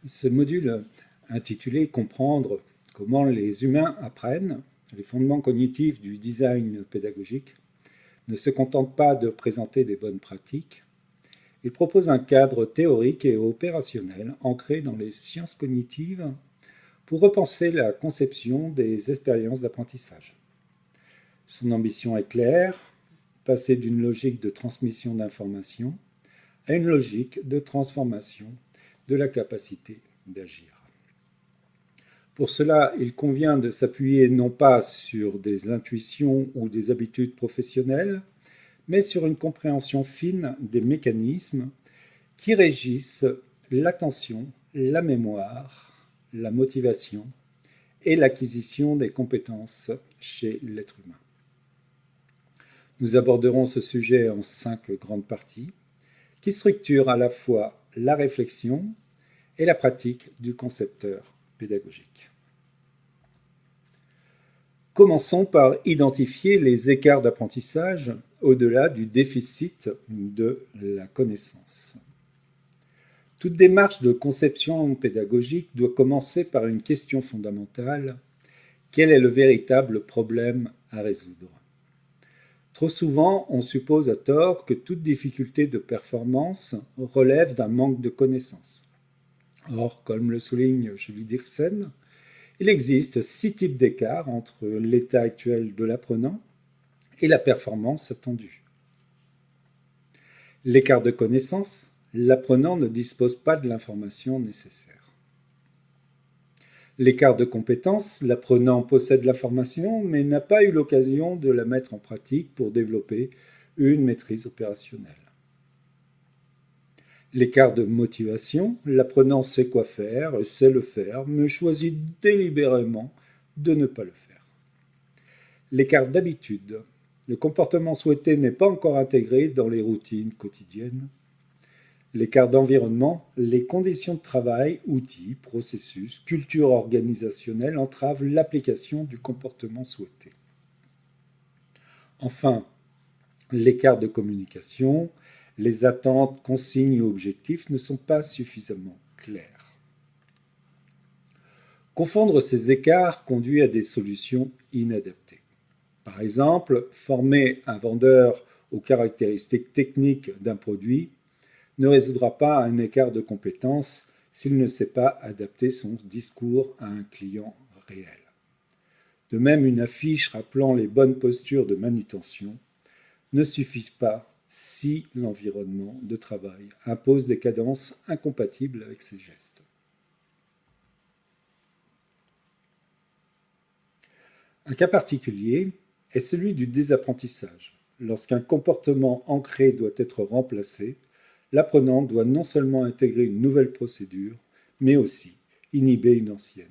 Ce module intitulé Comprendre comment les humains apprennent, les fondements cognitifs du design pédagogique, ne se contente pas de présenter des bonnes pratiques. Il propose un cadre théorique et opérationnel ancré dans les sciences cognitives pour repenser la conception des expériences d'apprentissage. Son ambition est claire, passer d'une logique de transmission d'informations à une logique de transformation de la capacité d'agir. Pour cela, il convient de s'appuyer non pas sur des intuitions ou des habitudes professionnelles, mais sur une compréhension fine des mécanismes qui régissent l'attention, la mémoire, la motivation et l'acquisition des compétences chez l'être humain. Nous aborderons ce sujet en 5 grandes parties qui structurent à la fois la réflexion et la pratique du concepteur pédagogique. Commençons par identifier les écarts d'apprentissage au-delà du déficit de la connaissance. Toute démarche de conception pédagogique doit commencer par une question fondamentale: quel est le véritable problème à résoudre? Trop souvent, on suppose à tort que toute difficulté de performance relève d'un manque de connaissances. Or, comme le souligne Julie Dirksen, il existe 6 types d'écarts entre l'état actuel de l'apprenant et la performance attendue. L'écart de connaissance, l'apprenant ne dispose pas de l'information nécessaire. L'écart de compétence, l'apprenant possède l'information mais n'a pas eu l'occasion de la mettre en pratique pour développer une maîtrise opérationnelle. L'écart de motivation, l'apprenant sait quoi faire, sait le faire, mais choisit délibérément de ne pas le faire. L'écart d'habitude, le comportement souhaité n'est pas encore intégré dans les routines quotidiennes. L'écart d'environnement, les conditions de travail, outils, processus, culture organisationnelle entravent l'application du comportement souhaité. Enfin, l'écart de communication, les attentes, consignes ou objectifs ne sont pas suffisamment clairs. Confondre ces écarts conduit à des solutions inadaptées. Par exemple, former un vendeur aux caractéristiques techniques d'un produit ne résoudra pas un écart de compétences s'il ne sait pas adapter son discours à un client réel. De même, une affiche rappelant les bonnes postures de manutention ne suffit pas si l'environnement de travail impose des cadences incompatibles avec ces gestes. Un cas particulier est celui du désapprentissage. Lorsqu'un comportement ancré doit être remplacé, l'apprenant doit non seulement intégrer une nouvelle procédure, mais aussi inhiber une ancienne.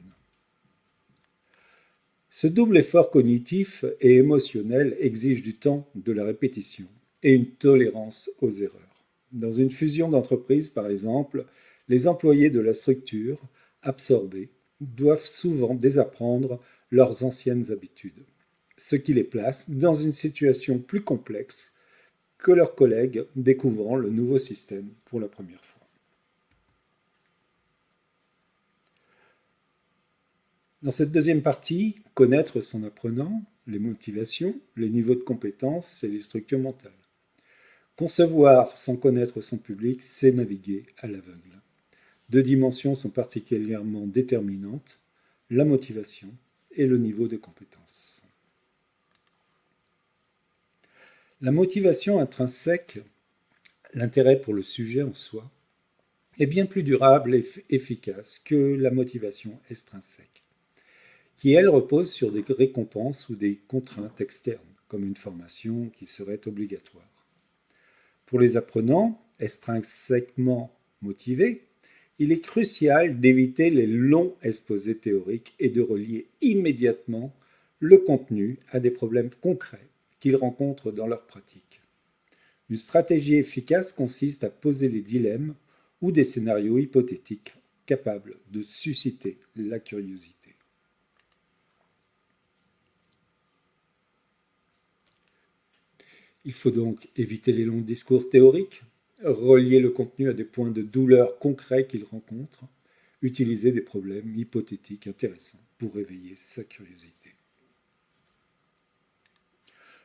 Ce double effort cognitif et émotionnel exige du temps, de la répétition et une tolérance aux erreurs. Dans une fusion d'entreprises, par exemple, les employés de la structure, absorbés, doivent souvent désapprendre leurs anciennes habitudes, ce qui les place dans une situation plus complexe que leurs collègues découvrant le nouveau système pour la première fois. Dans cette deuxième partie, connaître son apprenant, les motivations, les niveaux de compétences et les structures mentales. Concevoir sans connaître son public, c'est naviguer à l'aveugle. 2 dimensions sont particulièrement déterminantes, la motivation et le niveau de compétence. La motivation intrinsèque, l'intérêt pour le sujet en soi, est bien plus durable et efficace que la motivation extrinsèque, qui elle repose sur des récompenses ou des contraintes externes, comme une formation qui serait obligatoire. Pour les apprenants extrinsèquement motivés, il est crucial d'éviter les longs exposés théoriques et de relier immédiatement le contenu à des problèmes concrets qu'ils rencontrent dans leur pratique. Une stratégie efficace consiste à poser les dilemmes ou des scénarios hypothétiques capables de susciter la curiosité. Il faut donc éviter les longs discours théoriques, relier le contenu à des points de douleur concrets qu'ils rencontrent, utiliser des problèmes hypothétiques intéressants pour éveiller sa curiosité.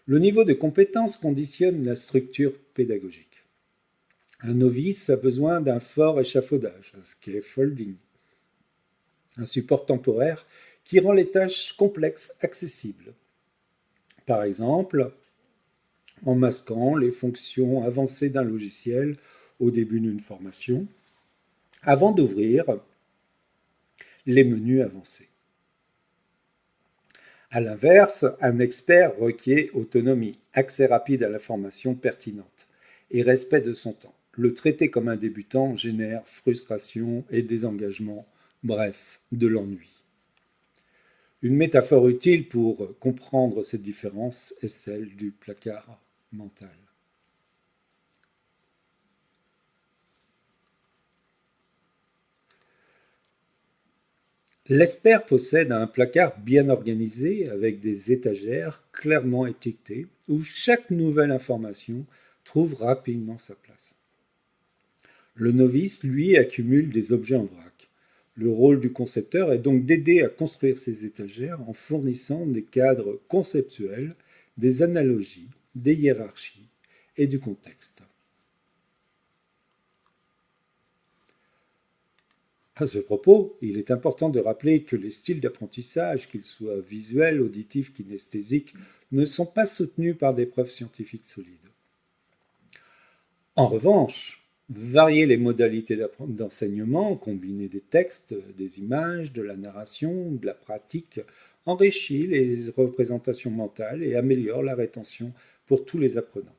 Le niveau de compétence conditionne la structure pédagogique. Un novice a besoin d'un fort échafaudage, un scaffolding, un support temporaire qui rend les tâches complexes accessibles. Par exemple, en masquant les fonctions avancées d'un logiciel au début d'une formation, avant d'ouvrir les menus avancés. A l'inverse, un expert requiert autonomie, accès rapide à l'information pertinente et respect de son temps. Le traiter comme un débutant génère frustration et désengagement, bref, de l'ennui. Une métaphore utile pour comprendre cette différence est celle du placard mental. L'expert possède un placard bien organisé avec des étagères clairement étiquetées où chaque nouvelle information trouve rapidement sa place. Le novice, lui, accumule des objets en vrac. Le rôle du concepteur est donc d'aider à construire ces étagères en fournissant des cadres conceptuels, des analogies, des hiérarchies et du contexte. À ce propos, il est important de rappeler que les styles d'apprentissage, qu'ils soient visuels, auditifs, kinesthésiques, ne sont pas soutenus par des preuves scientifiques solides. En revanche, varier les modalités d'enseignement, combiner des textes, des images, de la narration, de la pratique, enrichit les représentations mentales et améliore la rétention pour tous les apprenants.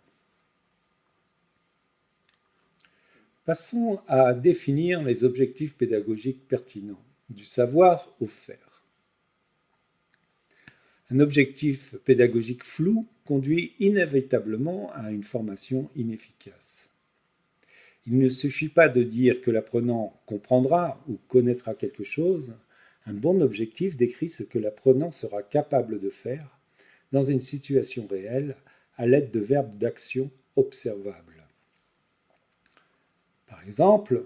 Passons à définir les objectifs pédagogiques pertinents, du savoir au faire. Un objectif pédagogique flou conduit inévitablement à une formation inefficace. Il ne suffit pas de dire que l'apprenant comprendra ou connaîtra quelque chose. Un bon objectif décrit ce que l'apprenant sera capable de faire dans une situation réelle à l'aide de verbes d'action observables. Par exemple,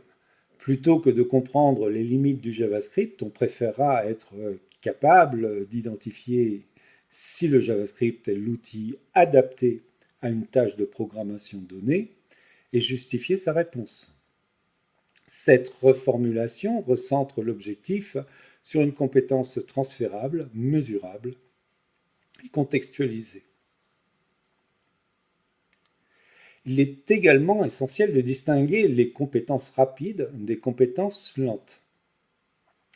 plutôt que de comprendre les limites du JavaScript, on préférera être capable d'identifier si le JavaScript est l'outil adapté à une tâche de programmation donnée et justifier sa réponse. Cette reformulation recentre l'objectif sur une compétence transférable, mesurable et contextualisée. Il est également essentiel de distinguer les compétences rapides des compétences lentes.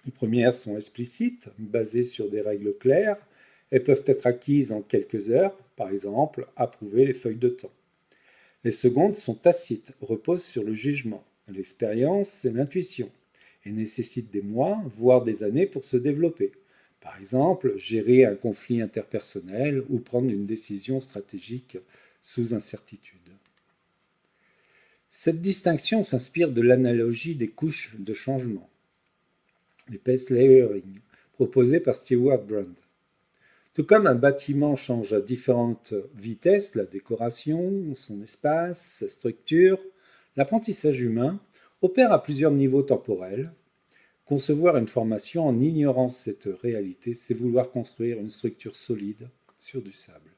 Les premières sont explicites, basées sur des règles claires, et peuvent être acquises en quelques heures, par exemple, approuver les feuilles de temps. Les secondes sont tacites, reposent sur le jugement, l'expérience et l'intuition, et nécessitent des mois, voire des années pour se développer. Par exemple, gérer un conflit interpersonnel ou prendre une décision stratégique sous incertitude. Cette distinction s'inspire de l'analogie des couches de changement, les pace layering, proposées par Stewart Brand. Tout comme un bâtiment change à différentes vitesses, la décoration, son espace, sa structure, l'apprentissage humain opère à plusieurs niveaux temporels. Concevoir une formation en ignorant cette réalité, c'est vouloir construire une structure solide sur du sable.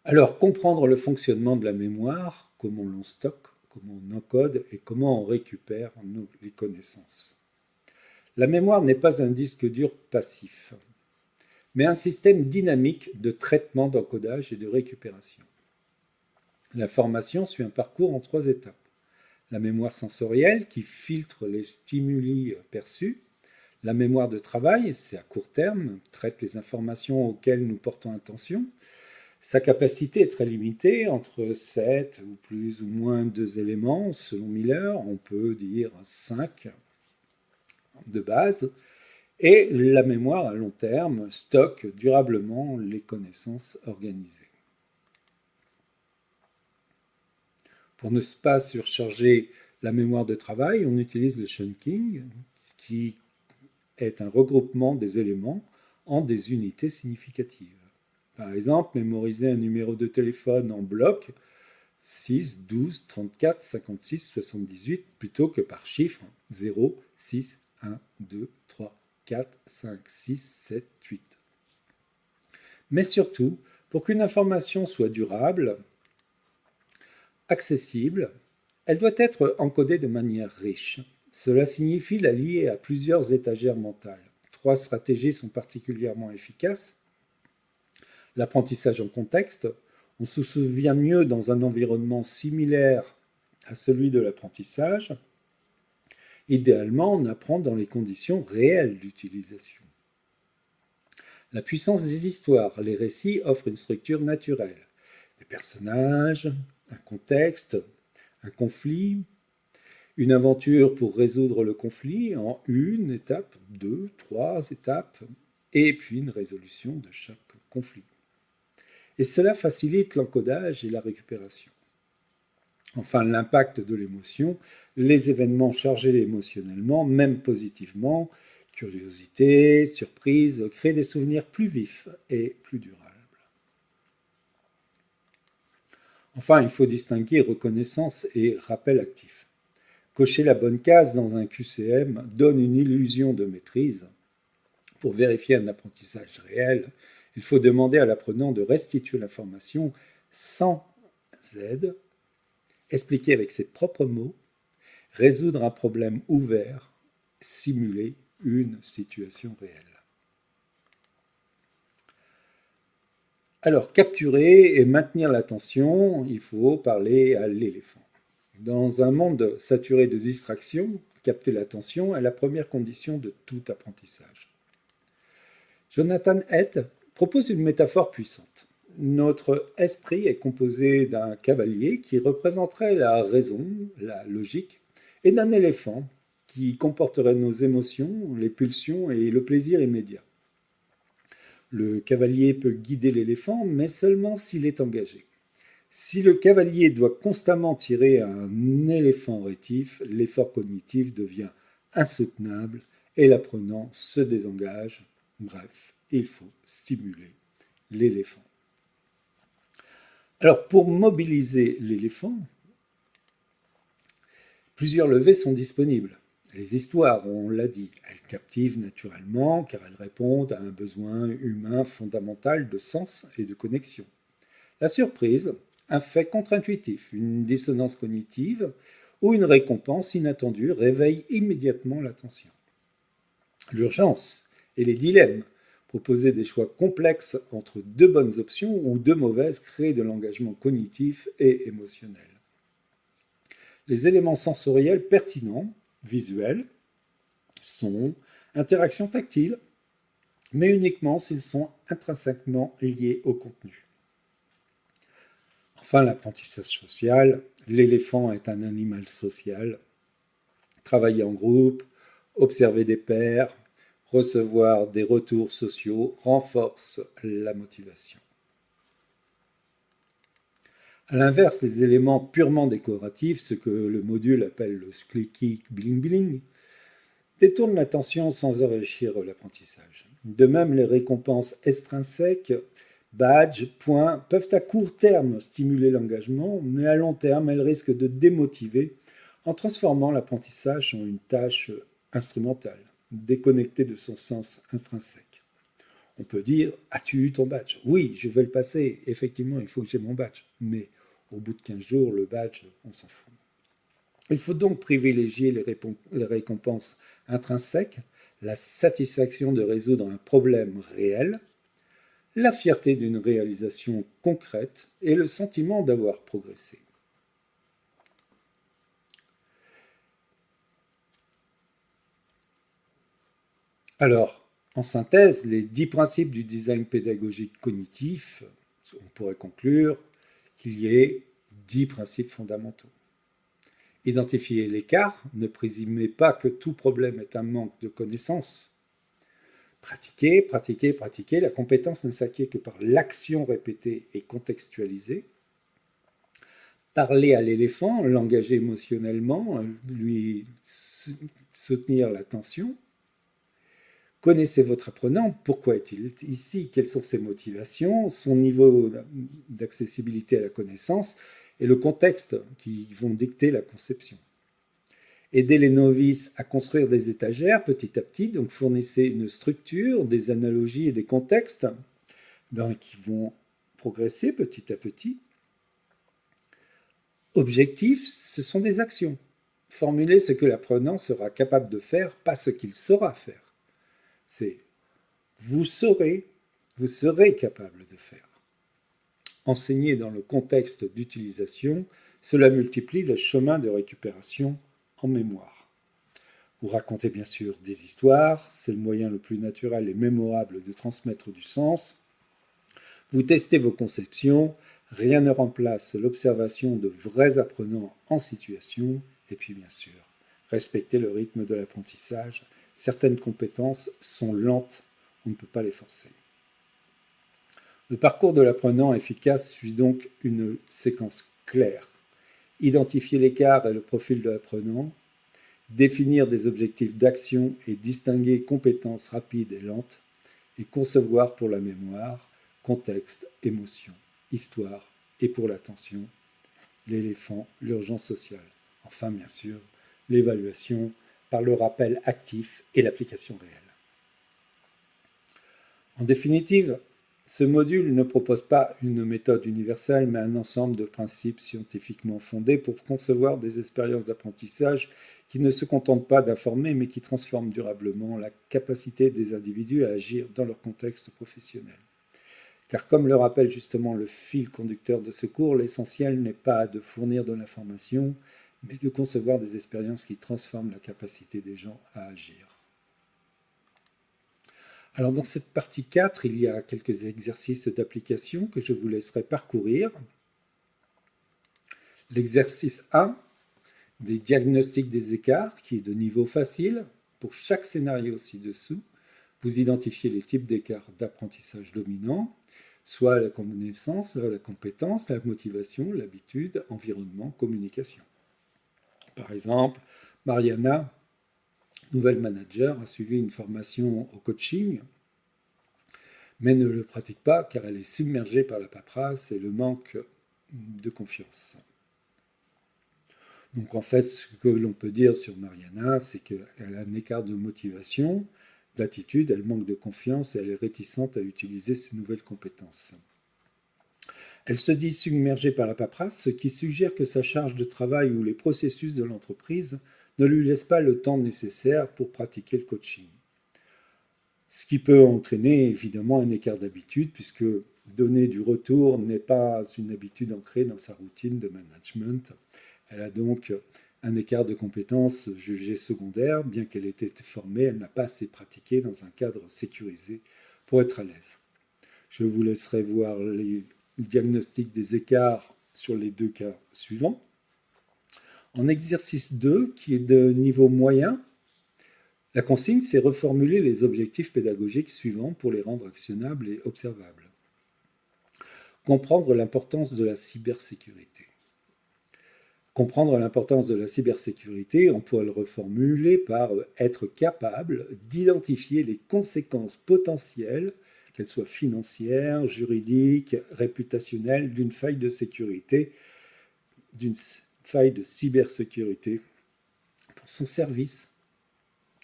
Alors, comprendre le fonctionnement de la mémoire, comment l'on stocke, comment on encode et comment on récupère les connaissances. La mémoire n'est pas un disque dur passif, mais un système dynamique de traitement, d'encodage et de récupération. La formation suit un parcours en 3 étapes. La mémoire sensorielle qui filtre les stimuli perçus. La mémoire de travail, c'est à court terme, traite les informations auxquelles nous portons attention. Sa capacité est très limitée, entre 7 ou plus ou moins 2 éléments. Selon Miller, on peut dire 5 de base. Et la mémoire à long terme stocke durablement les connaissances organisées. Pour ne pas surcharger la mémoire de travail, on utilise le chunking, qui est un regroupement des éléments en des unités significatives. Par exemple, mémoriser un numéro de téléphone en bloc, 6, 12, 34, 56, 78, plutôt que par chiffres 0, 6, 1, 2, 3, 4, 5, 6, 7, 8. Mais surtout, pour qu'une information soit durable, accessible, elle doit être encodée de manière riche. Cela signifie la lier à plusieurs étagères mentales. 3 stratégies sont particulièrement efficaces. L'apprentissage en contexte, on se souvient mieux dans un environnement similaire à celui de l'apprentissage. Idéalement, on apprend dans les conditions réelles d'utilisation. La puissance des histoires, les récits offrent une structure naturelle. Des personnages, un contexte, un conflit, une aventure pour résoudre le conflit en une étape, 2, 3 étapes, et puis une résolution de chaque conflit. Et cela facilite l'encodage et la récupération. Enfin, l'impact de l'émotion, les événements chargés émotionnellement, même positivement, curiosité, surprise, créent des souvenirs plus vifs et plus durables. Enfin, il faut distinguer reconnaissance et rappel actif. Cocher la bonne case dans un QCM donne une illusion de maîtrise. Pour vérifier un apprentissage réel, il faut demander à l'apprenant de restituer l'information sans aide, expliquer avec ses propres mots, résoudre un problème ouvert, simuler une situation réelle. Alors, capturer et maintenir l'attention, il faut parler à l'éléphant. Dans un monde saturé de distractions, capter l'attention est la première condition de tout apprentissage. Jonathan Haidt propose une métaphore puissante. Notre esprit est composé d'un cavalier qui représenterait la raison, la logique, et d'un éléphant qui comporterait nos émotions, les pulsions et le plaisir immédiat. Le cavalier peut guider l'éléphant, mais seulement s'il est engagé. Si le cavalier doit constamment tirer un éléphant rétif, l'effort cognitif devient insoutenable et l'apprenant se désengage. Bref, il faut stimuler l'éléphant. Alors, pour mobiliser l'éléphant, plusieurs leviers sont disponibles. Les histoires, on l'a dit, elles captivent naturellement car elles répondent à un besoin humain fondamental de sens et de connexion. La surprise, un fait contre-intuitif, une dissonance cognitive ou une récompense inattendue réveille immédiatement l'attention. L'urgence et les dilemmes, proposer des choix complexes entre deux bonnes options ou deux mauvaises, créent de l'engagement cognitif et émotionnel. Les éléments sensoriels pertinents, visuels, son, interactions tactiles, mais uniquement s'ils sont intrinsèquement liés au contenu. Enfin, l'apprentissage social, l'éléphant est un animal social. Travailler en groupe, observer des pairs, recevoir des retours sociaux renforce la motivation. A l'inverse, les éléments purement décoratifs, ce que le module appelle le clicky bling bling, détournent l'attention sans enrichir l'apprentissage. De même, les récompenses extrinsèques, badges, points, peuvent à court terme stimuler l'engagement, mais à long terme, elles risquent de démotiver en transformant l'apprentissage en une tâche instrumentale, déconnectée de son sens intrinsèque. On peut dire, as-tu eu ton badge? Oui, je vais le passer, effectivement, il faut que j'ai mon badge, mais au bout de 15 jours, le badge, on s'en fout. Il faut donc privilégier les récompenses intrinsèques, la satisfaction de résoudre un problème réel, la fierté d'une réalisation concrète et le sentiment d'avoir progressé. Alors, en synthèse, les 10 principes du design pédagogique cognitif, on pourrait conclure qu'il y ait 10 principes fondamentaux. Identifier l'écart, ne présumez pas que tout problème est un manque de connaissances. Pratiquer, pratiquer, pratiquer, la compétence ne s'acquiert que par l'action répétée et contextualisée. Parler à l'éléphant, l'engager émotionnellement, lui soutenir l'attention. Connaissez votre apprenant, pourquoi est-il ici, quelles sont ses motivations, son niveau d'accessibilité à la connaissance, et le contexte qui vont dicter la conception. Aider les novices à construire des étagères petit à petit, donc fournissez une structure, des analogies et des contextes qui vont progresser petit à petit. Objectif, ce sont des actions. Formulez ce que l'apprenant sera capable de faire, pas ce qu'il saura faire. C'est vous serez capable de faire. Enseigner dans le contexte d'utilisation, cela multiplie le chemin de récupération en mémoire. Vous racontez bien sûr des histoires, c'est le moyen le plus naturel et mémorable de transmettre du sens. Vous testez vos conceptions, rien ne remplace l'observation de vrais apprenants en situation, et puis bien sûr, respectez le rythme de l'apprentissage. Certaines compétences sont lentes, on ne peut pas les forcer. Le parcours de l'apprenant efficace suit donc une séquence claire. Identifier l'écart et le profil de l'apprenant, définir des objectifs d'action et distinguer compétences rapides et lentes, et concevoir pour la mémoire, contexte, émotion, histoire, et pour l'attention, l'éléphant, l'urgence sociale. Enfin, bien sûr, l'évaluation par le rappel actif et l'application réelle. En définitive, ce module ne propose pas une méthode universelle, mais un ensemble de principes scientifiquement fondés pour concevoir des expériences d'apprentissage qui ne se contentent pas d'informer, mais qui transforment durablement la capacité des individus à agir dans leur contexte professionnel. Car comme le rappelle justement le fil conducteur de ce cours, l'essentiel n'est pas de fournir de l'information, mais de concevoir des expériences qui transforment la capacité des gens à agir. Alors dans cette partie 4, il y a quelques exercices d'application que je vous laisserai parcourir. L'exercice 1, des diagnostics des écarts, qui est de niveau facile. Pour chaque scénario ci-dessous, vous identifiez les types d'écarts d'apprentissage dominants, soit la connaissance, la compétence, la motivation, l'habitude, environnement, communication. Par exemple, Mariana, nouvelle manager, a suivi une formation au coaching, mais ne le pratique pas car elle est submergée par la paperasse et le manque de confiance. Donc en fait, ce que l'on peut dire sur Mariana, c'est qu'elle a un écart de motivation, d'attitude, elle manque de confiance et elle est réticente à utiliser ses nouvelles compétences. Elle se dit submergée par la paperasse, ce qui suggère que sa charge de travail ou les processus de l'entreprise ne lui laissent pas le temps nécessaire pour pratiquer le coaching. Ce qui peut entraîner évidemment un écart d'habitude, puisque donner du retour n'est pas une habitude ancrée dans sa routine de management. Elle a donc un écart de compétences jugé secondaire, bien qu'elle ait été formée, elle n'a pas assez pratiqué dans un cadre sécurisé pour être à l'aise. Je vous laisserai voir les diagnostics des écarts sur les deux cas suivants. En exercice 2, qui est de niveau moyen, la consigne, c'est reformuler les objectifs pédagogiques suivants pour les rendre actionnables et observables. Comprendre l'importance de la cybersécurité. Comprendre l'importance de la cybersécurité, on pourrait le reformuler par être capable d'identifier les conséquences potentielles, qu'elles soient financières, juridiques, réputationnelles, d'une faille de sécurité, d'une faille de cybersécurité pour son service,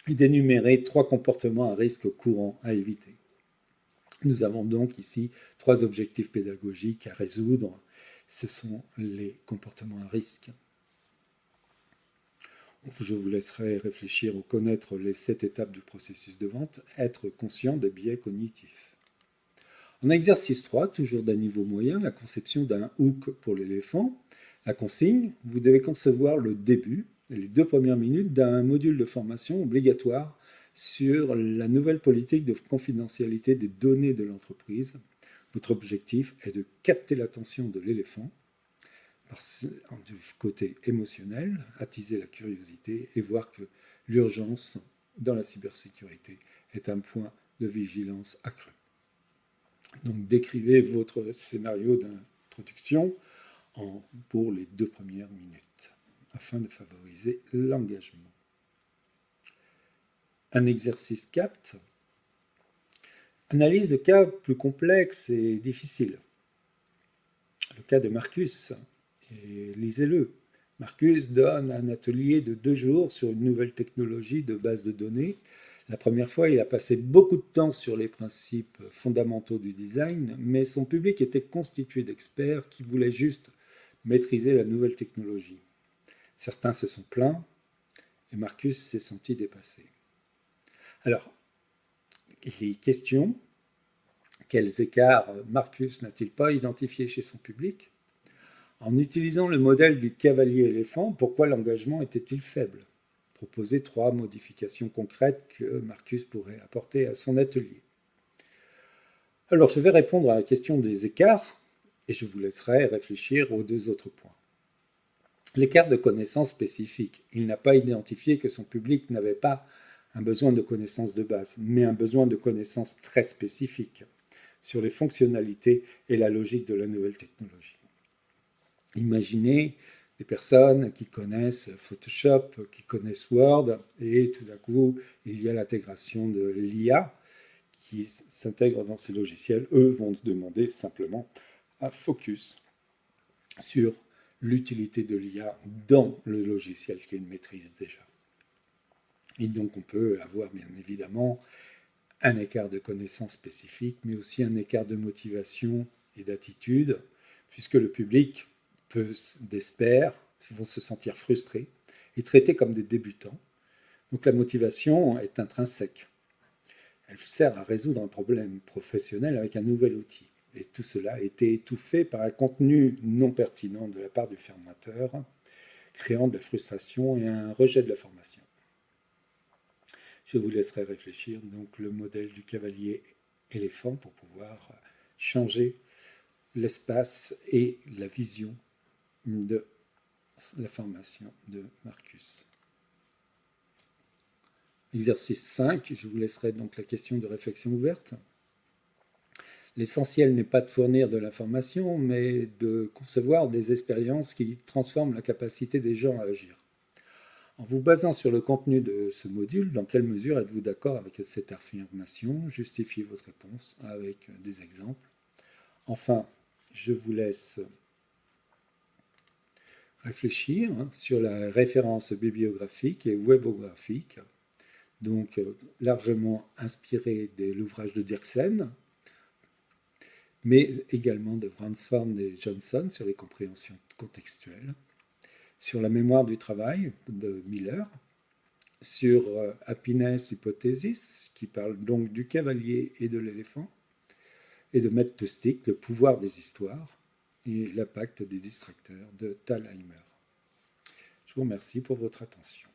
et d'énumérer 3 comportements à risque courants à éviter. Nous avons donc ici 3 objectifs pédagogiques à résoudre. Ce sont les comportements à risque. Je vous laisserai réfléchir ou connaître les 7 étapes du processus de vente, être conscient des biais cognitifs. En exercice 3, toujours d'un niveau moyen, la conception d'un hook pour l'éléphant. La consigne, vous devez concevoir le début, les 2 premières minutes d'un module de formation obligatoire sur la nouvelle politique de confidentialité des données de l'entreprise. Votre objectif est de capter l'attention de l'éléphant du côté émotionnel, attiser la curiosité et voir que l'urgence dans la cybersécurité est un point de vigilance accru. Donc décrivez votre scénario d'introduction pour les 2 premières minutes, afin de favoriser l'engagement. Un exercice 4. Analyse de cas plus complexes et difficiles. Le cas de Marcus et lisez-le. Marcus donne un atelier de 2 jours sur une nouvelle technologie de base de données. La première fois, il a passé beaucoup de temps sur les principes fondamentaux du design, mais son public était constitué d'experts qui voulaient juste maîtriser la nouvelle technologie. Certains se sont plaints et Marcus s'est senti dépassé. Alors, les questions, quels écarts Marcus n'a-t-il pas identifiés chez son public? En utilisant le modèle du cavalier-éléphant, pourquoi l'engagement était-il faible? Proposez 3 modifications concrètes que Marcus pourrait apporter à son atelier. Alors, je vais répondre à la question des écarts et je vous laisserai réfléchir aux 2 autres points. L'écart de connaissances spécifiques. Il n'a pas identifié que son public n'avait pas un besoin de connaissances de base, mais un besoin de connaissances très spécifiques sur les fonctionnalités et la logique de la nouvelle technologie. Imaginez des personnes qui connaissent Photoshop, qui connaissent Word, et tout d'un coup, il y a l'intégration de l'IA qui s'intègre dans ces logiciels. Eux vont demander simplement un focus sur l'utilité de l'IA dans le logiciel qu'ils maîtrisent déjà. Et donc on peut avoir bien évidemment un écart de connaissances spécifiques, mais aussi un écart de motivation et d'attitude, puisque le public d'experts vont se sentir frustrés et traités comme des débutants. Donc la motivation est intrinsèque. Elle sert à résoudre un problème professionnel avec un nouvel outil. Et tout cela a été étouffé par un contenu non pertinent de la part du formateur, créant de la frustration et un rejet de la formation. Je vous laisserai réfléchir donc le modèle du cavalier éléphant pour pouvoir changer l'espace et la vision de la formation de Marcus. Exercice 5, je vous laisserai donc la question de réflexion ouverte. L'essentiel n'est pas de fournir de l'information, mais de concevoir des expériences qui transforment la capacité des gens à agir. En vous basant sur le contenu de ce module, dans quelle mesure êtes-vous d'accord avec cette affirmation? Justifiez votre réponse avec des exemples. Enfin, je vous laisse réfléchir sur la référence bibliographique et webographique, donc largement inspirée de l'ouvrage de Dirksen, mais également de Bransford et Johnson sur les compréhensions contextuelles, sur la mémoire du travail de Miller, sur Happiness Hypothesis, qui parle donc du cavalier et de l'éléphant, et de Matt Lustig, le pouvoir des histoires, et l'impact des distracteurs de Thalheimer. Je vous remercie pour votre attention.